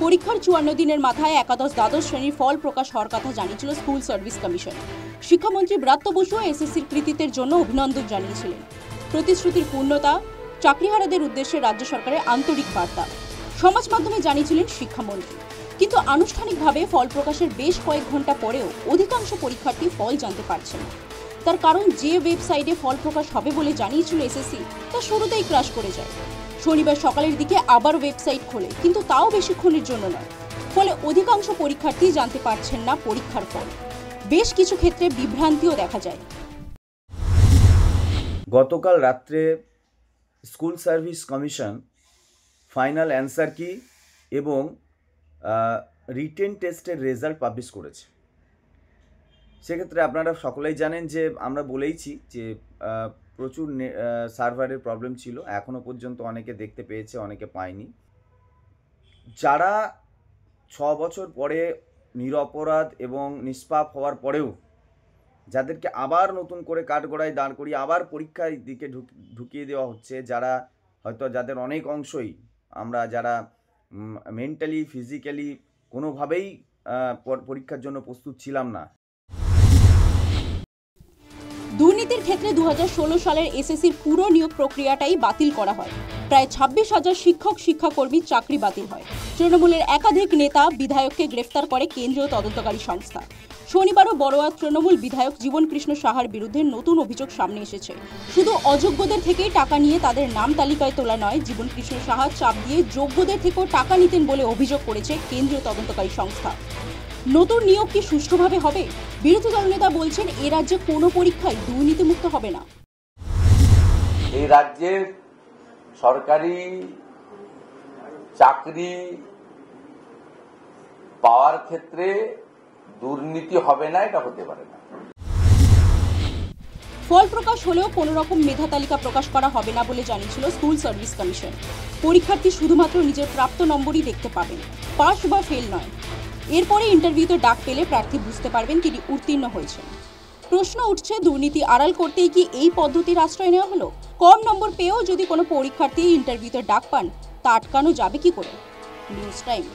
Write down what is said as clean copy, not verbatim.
পরীক্ষার ৫৪ দিনের মাথায় একাদশ দ্বাদশ শ্রেণীর ফল প্রকাশ হওয়ার কথা জানিয়েছিল স্কুল সার্ভিস কমিশন। শিক্ষামন্ত্রী ব্রাত্য বসু এসএসসির কৃতিত্বের জন্য অভিনন্দন জানিয়েছিলেন। প্রতিশ্রুতির পূর্ণতা, চাকরিহারাদের উদ্দেশ্যে রাজ্য সরকারের আন্তরিক বার্তা সমাজ মাধ্যমে জানিয়েছিলেন শিক্ষামন্ত্রী। কিন্তু আনুষ্ঠানিকভাবে ফল প্রকাশের বেশ কয়েক ঘন্টা পরেও অধিকাংশ পরীক্ষার্থী ফল জানতে পারছেন না। তার কারণ, যে ওয়েবসাইটে ফল প্রকাশ হবে বলে জানিয়েছিল এসএসসি তা শুরুতেই ক্রাশ করে যায়। শনিবার সকালের দিকে আবার ওয়েবসাইট খোলে, কিন্তু তাও বেশিক্ষণের জন্য নয়। ফলে অধিকাংশ পরীক্ষার্থী জানতে পারছেন না পরীক্ষার ফল। বেশ কিছু ক্ষেত্রে বিভ্রান্তিও দেখা যায়। গতকাল রাত্রে school service commission final answer কি এবং রিটেন টেস্টের রেজাল্ট পাবলিশ করেছে। সেক্ষেত্রে আপনারা সকলেই জানেন যে আমরা বলেইছি যে প্রচুর সার্ভারের প্রবলেম ছিল, এখনও পর্যন্ত অনেকে দেখতে পেয়েছে, অনেকে পায়নি। যারা 6 বছর পরে নিরপরাধ এবং নিষ্পাপ হওয়ার পরেও যাদেরকে আবার নতুন করে কাঠগড়ায় দাঁড় করিয়ে আবার পরীক্ষার দিকে ঢুকিয়ে দেওয়া হচ্ছে, যারা হয়তো যাদের অনেক অংশই আমরা যারা মেন্টালি ফিজিক্যালি কোনোভাবেই পরীক্ষার জন্য প্রস্তুত ছিলাম না। দুর্নীতির ক্ষেত্রে 2016 সালের এসএসসির পুরো নিয়োগ প্রক্রিয়াটাই বাতিল করা হয়। প্রায় 26,000 শিক্ষাকর্মীর চাকরি বাতিল হয়। তৃণমূলের একাধিক নেতা বিধায়ককে গ্রেফতার করে কেন্দ্রীয় তদন্তকারী সংস্থা। শনিবারও বড়োয়া তৃণমূল বিধায়ক জীবনকৃষ্ণ সাহার বিরুদ্ধে নতুন অভিযোগ সামনে এসেছে। শুধু অযোগ্যদের থেকেই টাকা নিয়ে তাদের নাম তালিকায় তোলা নয়, জীবনকৃষ্ণ সাহা চাপ দিয়ে যোগ্যদের থেকেও টাকা নিতেন বলে অভিযোগ করেছে কেন্দ্রীয় তদন্তকারী সংস্থা। নতুন নিয়োগ কি সুষ্ঠুভাবে হবে? বিরোধী দলনেতা বলছেন, এ রাজ্যে কোনো পরীক্ষায় দুর্নীতিমুক্ত হবে না। এই রাজ্যের সরকারি চাকরি পাওয়ার ক্ষেত্রে দুর্নীতি হবে না, এটা হতে পারে না। ফল প্রকাশ হলেও কোনো রকম মেধা তালিকা প্রকাশ করা হবে না বলে জানিয়েছিল স্কুল সার্ভিস কমিশন। পরীক্ষার্থী শুধুমাত্র নিজের প্রাপ্ত নম্বরই দেখতে পাবেন, পাস বা ফেল নয়। এরপরে ইন্টারভিউতে ডাক পেলে প্রার্থী বুঝতে পারবেন তিনি উত্তীর্ণ হয়েছেন। প্রশ্ন উঠছে, দুর্নীতি আড়াল করতেই কি এই পদ্ধতির আশ্রয় নেওয়া হলো? কম নম্বর পেয়েও যদি কোনো পরীক্ষার্থী ইন্টারভিউতে ডাক পান, তা আটকানো যাবে কি করে? News time.